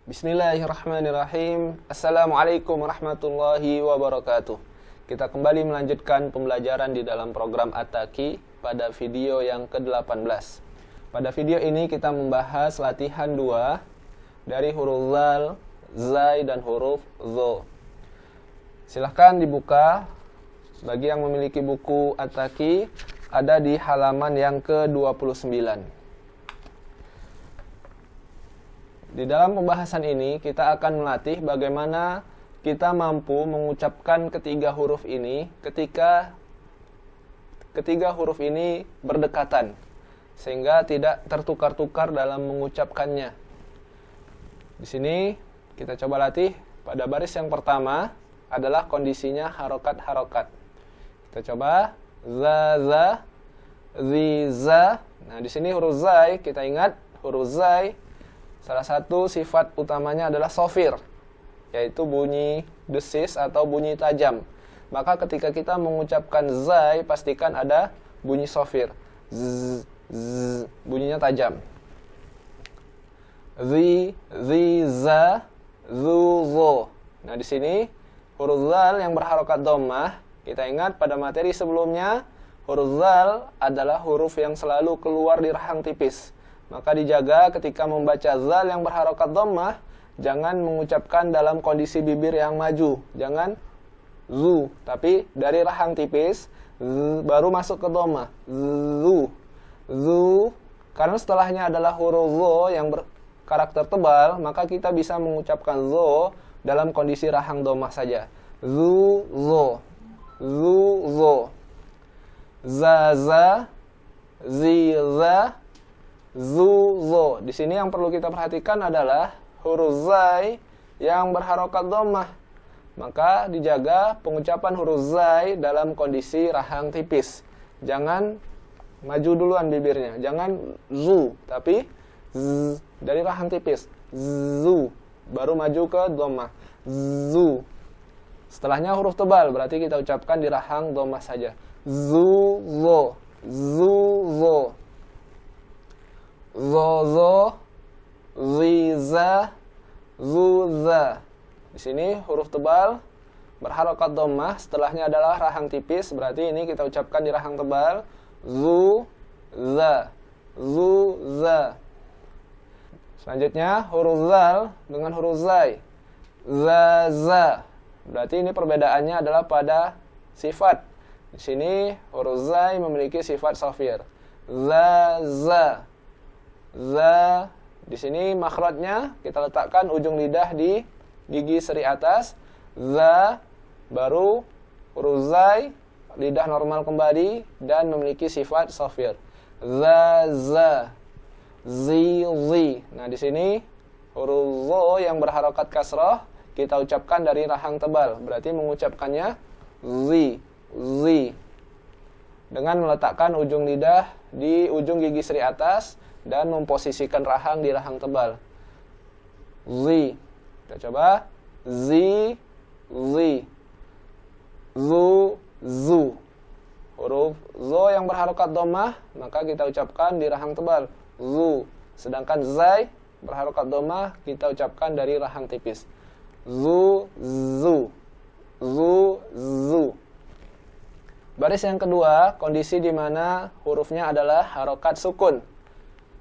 Bismillahirrahmanirrahim. Assalamualaikum warahmatullahi wabarakatuh. Kita kembali melanjutkan pembelajaran di dalam program At-Taqi pada video yang ke-18. Pada video ini kita membahas latihan 2 dari huruf zal, zai, dan huruf zo. Silahkan dibuka. Bagi yang memiliki buku At-Taqi, ada di halaman yang ke-29. Di dalam pembahasan ini, kita akan melatih bagaimana kita mampu mengucapkan ketiga huruf ini ketika ketiga huruf ini berdekatan, sehingga tidak tertukar-tukar dalam mengucapkannya. Di sini, kita coba latih. Pada baris yang pertama adalah kondisinya harokat-harokat. Kita coba, za, zi, za. Nah, di sini huruf zai, kita ingat, huruf zai salah satu sifat utamanya adalah sofir, yaitu bunyi desis atau bunyi tajam. Maka ketika kita mengucapkan zai, pastikan ada bunyi sofir. Z, bunyinya tajam. Zi, za, zu, zo. Nah, di sini huruf zal yang berharokat dhammah, kita ingat pada materi sebelumnya, huruf zal adalah huruf yang selalu keluar di rahang tipis. Maka dijaga ketika membaca zal yang berharokat dhammah, jangan mengucapkan dalam kondisi bibir yang maju. Jangan zu, tapi dari rahang tipis baru masuk ke dhammah. Zu. Karena setelahnya adalah huruf zo yang berkarakter tebal, maka kita bisa mengucapkan zo dalam kondisi rahang dhammah saja. Zu, zo. Zu, zo. Za, zi, za, zu, zo. Di sini yang perlu kita perhatikan adalah huruf zai yang berharokat dhammah. Maka dijaga pengucapan huruf zai dalam kondisi rahang tipis. Jangan maju duluan bibirnya. Jangan zu, tapi z, dari rahang tipis. Zu, baru maju ke dhammah. Zu. Setelahnya huruf tebal, berarti kita ucapkan di rahang dhammah saja. Zu, zo. Zu, zo. Zo, zi, za, zu, za. Di sini huruf tebal berharokat dhammah, setelahnya adalah rahang tipis, berarti ini kita ucapkan di rahang tebal. Zu, za. Zu, za. Selanjutnya huruf zal dengan huruf zai. Za. Berarti ini perbedaannya adalah pada sifat. Di sini huruf zai memiliki sifat sofir. Za. Di sini makhrajnya kita letakkan ujung lidah di gigi seri atas. Za, baru huruf zai, lidah normal kembali dan memiliki sifat sofir. Za, zi. Nah, di sini huruf zo yang berharokat kasrah kita ucapkan dari rahang tebal, berarti mengucapkannya zi. Dengan meletakkan ujung lidah di ujung gigi seri atas dan memposisikan rahang di rahang tebal. Zi. Kita coba. Zi. Zu. Huruf zo yang berharokat dhammah, maka kita ucapkan di rahang tebal. Zu. Sedangkan zai berharokat dhammah, kita ucapkan dari rahang tipis. Zu. Baris yang kedua, kondisi di mana hurufnya adalah harokat sukun.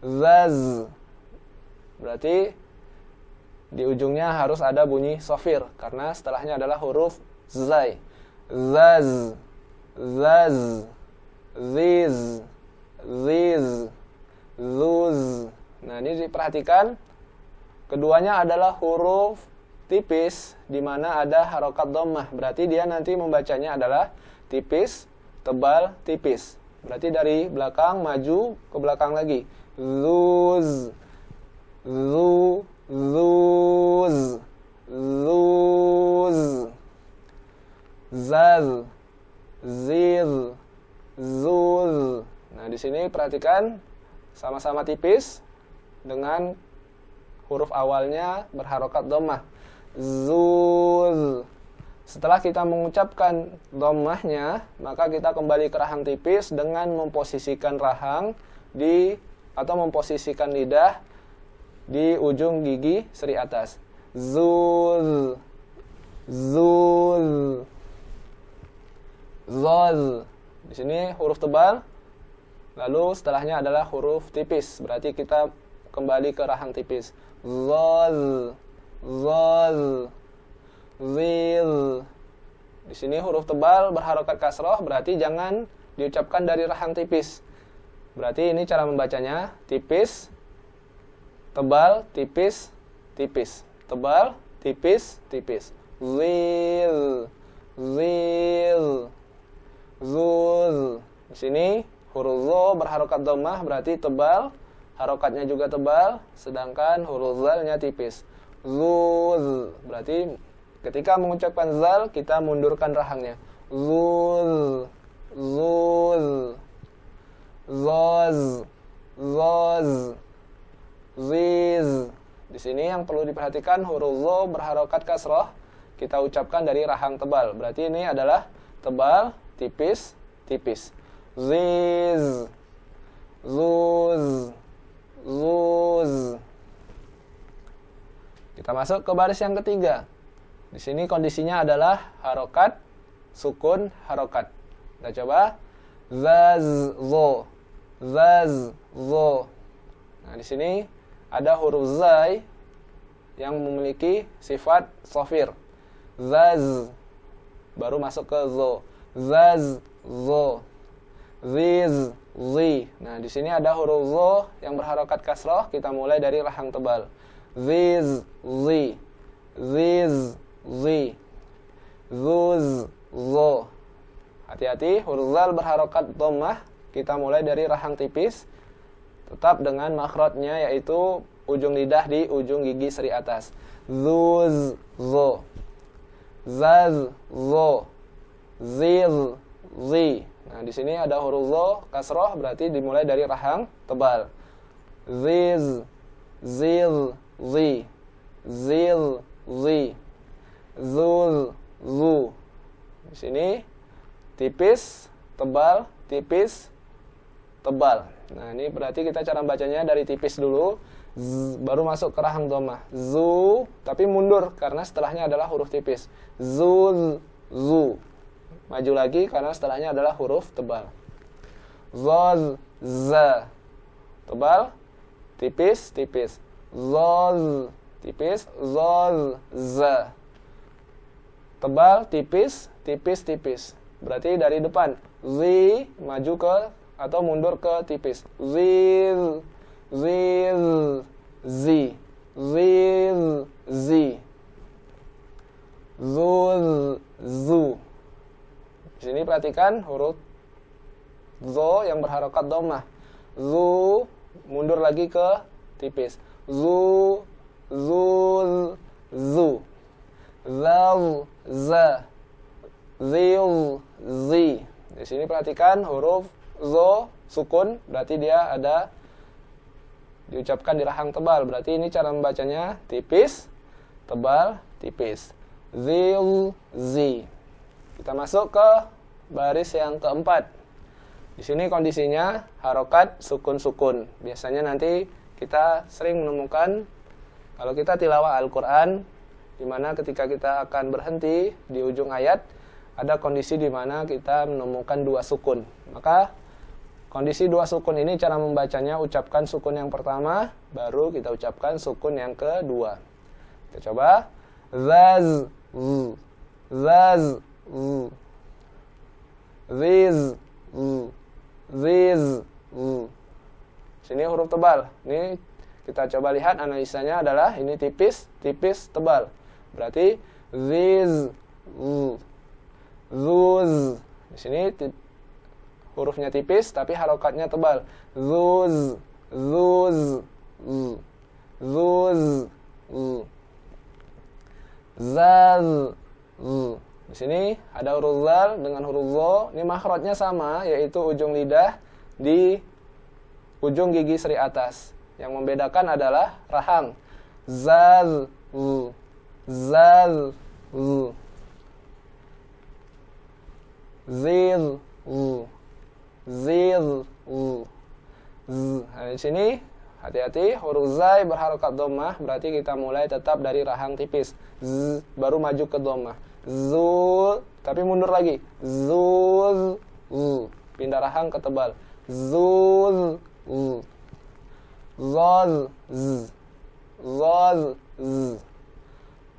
Zaz. Berarti di ujungnya harus ada bunyi sofir, karena setelahnya adalah huruf zai. Zaz. Ziz. Zuz. Nah, ini diperhatikan. Keduanya adalah huruf tipis, di mana ada harokat dhammah. Berarti dia nanti membacanya adalah tipis, tebal, tipis. Berarti dari belakang maju ke belakang lagi. Zuz. Zaz. Ziz. Zuz. Nah, di sini perhatikan sama-sama tipis dengan huruf awalnya berharokat dhammah. Zuz. Setelah kita mengucapkan dhammahnya, maka kita kembali ke rahang tipis dengan memposisikan rahang atau memposisikan lidah di ujung gigi seri atas. Zuz, zuz, zoz. Di sini huruf tebal, lalu setelahnya adalah huruf tipis. Berarti kita kembali ke rahang tipis. Zoz, zoz, zil. Di sini huruf tebal berharokat kasroh, berarti jangan diucapkan dari rahang tipis. Berarti ini cara membacanya, tipis, tebal, tipis, tipis. Tebal, tipis, tipis. Zil, zil, zuz. Di sini huruf zo berharokat dhammah, berarti tebal, harokatnya juga tebal, sedangkan huruf zalnya tipis. Zuz, berarti ketika mengucapkan zal, kita mundurkan rahangnya. Zuz, zuz, zoz, zoz, ziz. Di sini yang perlu diperhatikan huruf zo berharokat kasroh, kita ucapkan dari rahang tebal. Berarti ini adalah tebal, tipis, tipis. Ziz, zuz, zuz. Kita masuk ke baris yang ketiga. Di sini kondisinya adalah harokat, sukun, harokat. Kita coba. Zaz, zo, zaz, zo. Nah, di sini ada huruf zai yang memiliki sifat sofir. Zaz, baru masuk ke zo. Zaz, zo. Ziz, zi. Nah, di sini ada huruf zo yang berharokat kasroh. Kita mulai dari rahang tebal. Ziz, zi. Ziz, zi. Zuz, zo. Hati-hati, huruf zal berharokat dhammah. Kita mulai dari rahang tipis, tetap dengan makhrajnya yaitu ujung lidah di ujung gigi seri atas. Zuz, zo. Zaz, zo. Ziz, zi. Nah, di sini ada huruf zo kasroh, berarti dimulai dari rahang tebal. Ziz, zil, zi. Zil, zi. Zuz, zu. Di sini tipis, tebal, tipis, tebal. Nah, ini berarti kita cara bacanya dari tipis dulu, baru masuk ke rahang dhammah. Zu, tapi mundur karena setelahnya adalah huruf tipis. Zuz, zu. Maju lagi karena setelahnya adalah huruf tebal. Zoz, za. Tebal, tipis, tipis. Zoz, tipis, zoz, za. Tebal, tipis, tipis, tipis. Berarti dari depan. Zi, maju ke atau mundur ke tipis. Ziz, ziz, zi. Ziz, zi. Zuz, zu. Di sini perhatikan huruf zo yang berharokat dhammah. Zu, mundur lagi ke tipis. Zu, zuz, zu. Zal, za. Zil, zi. Di sini perhatikan huruf zo sukun, berarti dia ada diucapkan di rahang tebal. Berarti ini cara membacanya tipis, tebal, tipis. Zil, zi. Kita masuk ke baris yang keempat. Di sini kondisinya harokat sukun-sukun. Biasanya nanti kita sering menemukan kalau kita tilawah Al-Qur'an, di mana ketika kita akan berhenti di ujung ayat, ada kondisi di mana kita menemukan dua sukun. Maka kondisi dua sukun ini cara membacanya, ucapkan sukun yang pertama, baru kita ucapkan sukun yang kedua. Kita coba. Zaz, z. Zaz, z. Ziz, z. Ziz, z. Sini huruf tebal. Ini kita coba lihat analisanya adalah ini tipis, tipis, tebal. Berarti ziz, z. Zuz. Di sini hurufnya tipis tapi harokatnya tebal. Zuz, zuz, z. Zuz, z. Zaz, z. Di sini ada huruf zal dengan huruf zo. Ini makhrajnya sama, yaitu ujung lidah di ujung gigi seri atas. Yang membedakan adalah rahang. Zaz, z. Zaz, z. Zil, z. Zil, z. Nah, di sini Hati-hati, huruf zai berharokat dhammah, berarti kita mulai tetap dari rahang tipis. Z, baru maju ke dhammah. Zul, tapi mundur lagi. Zul, z, pindah rahang ke tebal. Zul, z. Zaz, z. Zaz, z.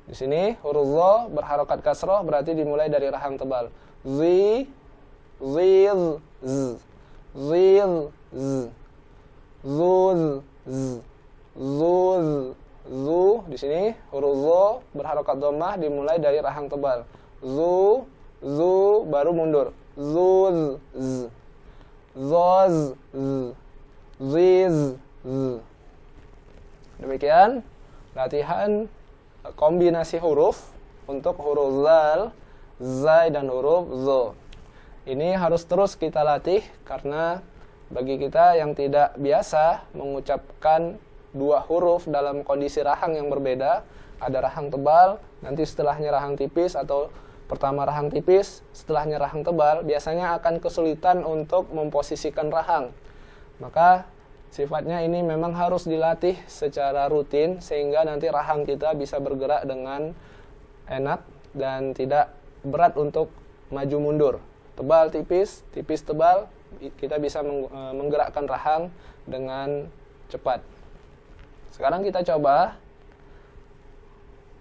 Di sini huruf za berharokat kasroh, berarti dimulai dari rahang tebal. Zi, ziz, z. Ziz, z. Zuz, z. Zuz, zu. Di sini huruf za berharokat dhammah dimulai dari rahang tebal. Zu, zu, baru mundur. Zuz, z. Zaz, z. Ziz, z. Demikian latihan kombinasi huruf untuk huruf zal, zai, dan huruf zo. Ini harus terus kita latih karena bagi kita yang tidak biasa mengucapkan dua huruf dalam kondisi rahang yang berbeda, ada rahang tebal, nanti setelahnya rahang tipis, atau pertama rahang tipis, setelahnya rahang tebal, biasanya akan kesulitan untuk memposisikan rahang. Maka sifatnya ini memang harus dilatih secara rutin sehingga nanti rahang kita bisa bergerak dengan enak dan tidak berat untuk maju mundur. Tebal tipis, tipis tebal, kita bisa menggerakkan rahang dengan cepat. Sekarang kita coba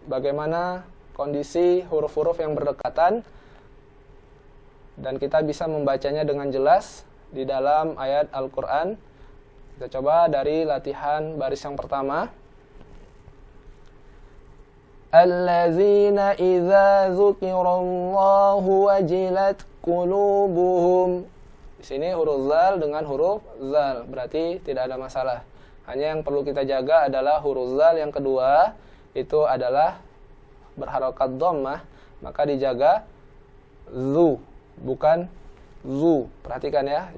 bagaimana kondisi huruf-huruf yang berdekatan dan kita bisa membacanya dengan jelas di dalam ayat Al-Quran. Kita coba dari latihan baris yang pertama. Allazina idza dzukirallahu wajilat qulubuhum. Di sini huruf zal dengan huruf zal, berarti tidak ada masalah. Hanya yang perlu kita jaga adalah huruf zal yang kedua, itu adalah berharokat dhammah, maka dijaga zu, bukan zu. Perhatikan ya,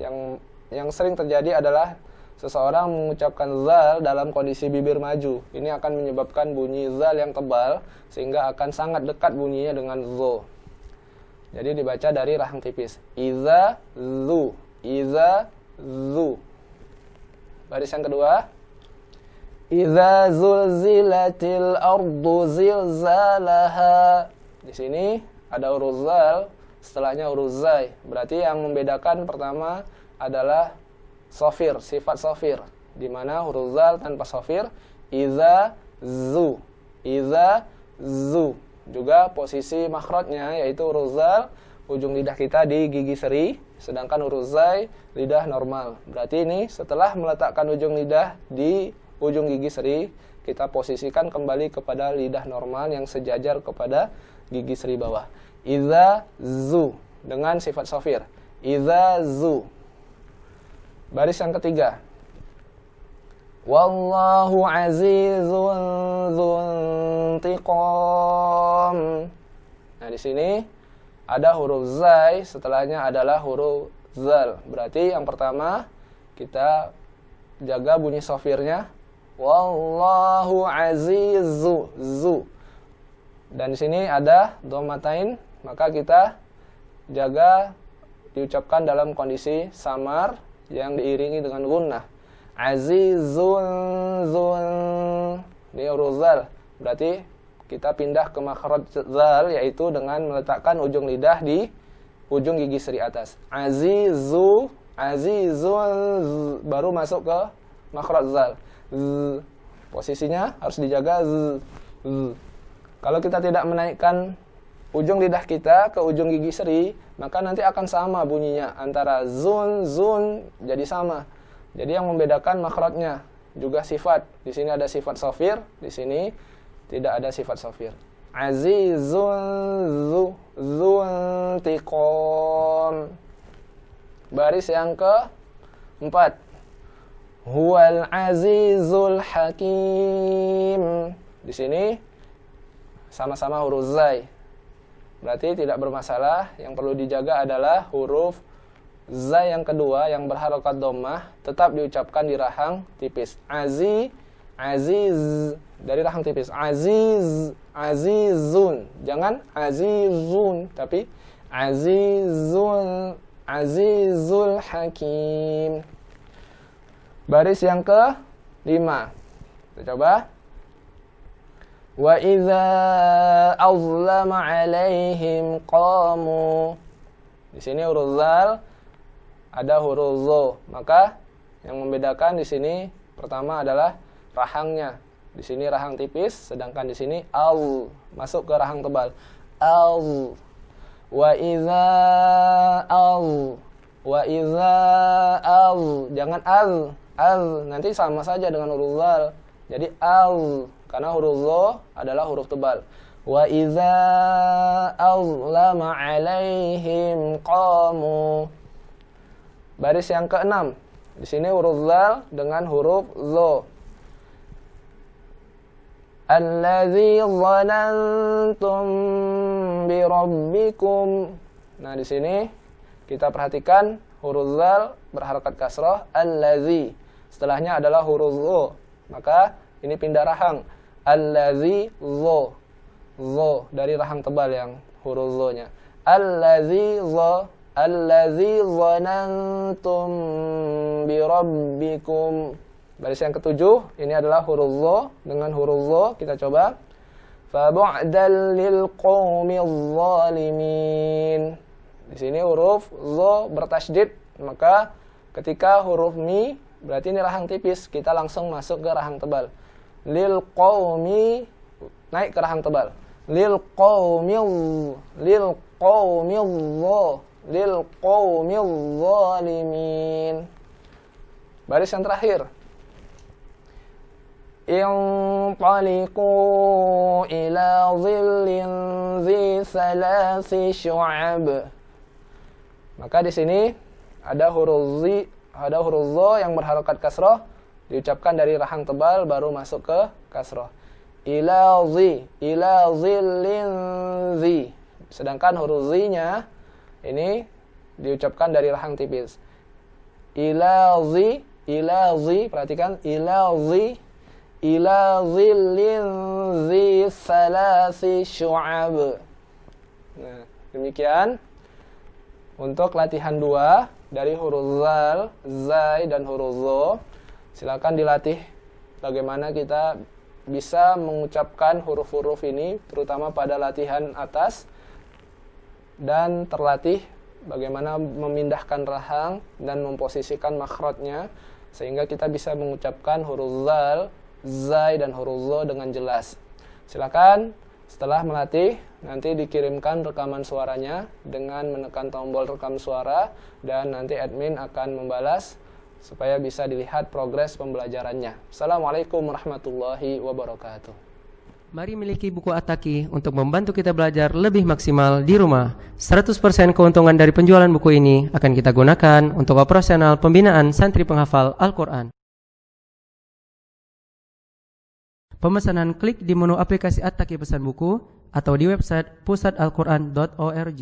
yang sering terjadi adalah seseorang mengucapkan zal dalam kondisi bibir maju. Ini akan menyebabkan bunyi zal yang tebal, sehingga akan sangat dekat bunyinya dengan zo. Jadi dibaca dari rahang tipis. Iza zu, iza zu. Baris yang kedua. Iza zulzilatil ardu zilzalaha. Di sini ada huruf zal, setelahnya huruf zai. Berarti yang membedakan pertama adalah sofir, sifat sofir, di mana huruf zal tanpa sofir. Iza zu, iza zu. Juga posisi makhrajnya yaitu huruf zal, ujung lidah kita di gigi seri, sedangkan huruf zai lidah normal. Berarti ini setelah meletakkan ujung lidah di ujung gigi seri, kita posisikan kembali kepada lidah normal yang sejajar kepada gigi seri bawah. Iza zu dengan sifat sofir. Iza zu. Baris yang ketiga. Wallahu azizun dzuntiqam. Nah, di sini ada huruf zai, setelahnya adalah huruf zal. Berarti yang pertama kita jaga bunyi sofirnya. Wallahu azizu zu. Dan di sini ada dhammatain, maka kita jaga diucapkan dalam kondisi samar yang diiringi dengan gunnah. Azizun zun. Ini huruf zal. Berarti kita pindah ke makhraj zal, yaitu dengan meletakkan ujung lidah di ujung gigi seri atas. Azizu, azizun, baru masuk ke makhraj zal. Z. Posisinya harus dijaga z. Z. Kalau kita tidak menaikkan ujung lidah kita ke ujung gigi seri, maka nanti akan sama bunyinya antara zun, zun, jadi sama. Jadi yang membedakan makhrajnya juga sifat. Di sini ada sifat sofir, di sini tidak ada sifat sofir. Azizun zuntiqam. Baris yang keempat. Huwal azizul hakim. Di sini sama-sama huruf zai. Berarti tidak bermasalah. Yang perlu dijaga adalah huruf zai yang kedua yang berharokat dhammah tetap diucapkan di rahang tipis. Aziz dari rahang tipis. Azizun. Jangan azizun, tapi azizul hakim. Baris yang 5. Kita coba. Wa idza azlama 'alaihim qamu. Di sini huruf zal, ada huruf zo. Maka yang membedakan di sini pertama adalah rahangnya. Di sini rahang tipis, sedangkan di sini al masuk ke rahang tebal. Al. Wa idza al. Wa idza al. Jangan al. Al nanti sama saja dengan huruf zal. Jadi al karena huruf zo adalah huruf tebal. Wa idza azlama 'alaihim qamu. Baris yang ke-6. Di sini huruf zal dengan huruf zo. Allazi dhanantum bi rabbikum. Nah, di sini kita perhatikan huruf zal berharakat kasrah, allazi. Setelahnya adalah huruf zo. Maka ini pindah rahang. Allazi zo. Zo dari rahang tebal yang huruf zo-nya. Allazi zo. Allazi dhanantum bi rabbikum. Baris yang ke-7, ini adalah huruf zo dengan huruf zo. Kita coba. Fa bu'dal lil qaumil zalimin. Di sini huruf zo bertasydid, maka ketika huruf mi berarti ini rahang tipis, kita langsung masuk ke rahang tebal. Lil qaumi naik ke rahang tebal. Lil qaumil zalimin. Baris yang terakhir. Inṭaliqū ilā dhillin dhi thalāthi syu'ab. Maka di sini ada huruf zo yang berharakat kasrah, diucapkan dari rahang tebal baru masuk ke kasrah. Ila dhillin dhi. Sedangkan huruf zi-nya ini diucapkan dari rahang tipis. Ila zi, perhatikan ila dhillin dhi thalāthi syu'ab. Nah, demikian untuk latihan 2 dari huruf zal, zai dan huruf zo. Silakan dilatih bagaimana kita bisa mengucapkan huruf-huruf ini, terutama pada latihan atas, dan terlatih bagaimana memindahkan rahang dan memposisikan makhrajnya sehingga kita bisa mengucapkan huruf zal, zai dan huruf zo dengan jelas. Silakan setelah melatih nanti dikirimkan rekaman suaranya dengan menekan tombol rekam suara dan nanti admin akan membalas supaya bisa dilihat progres pembelajarannya. Assalamualaikum warahmatullahi wabarakatuh. Mari miliki buku At-Taqi untuk membantu kita belajar lebih maksimal di rumah. 100% keuntungan dari penjualan buku ini akan kita gunakan untuk operasional pembinaan santri penghafal Al-Quran. Pemesanan klik di menu aplikasi At-Taqi pesan buku atau di website pusatalquran.org.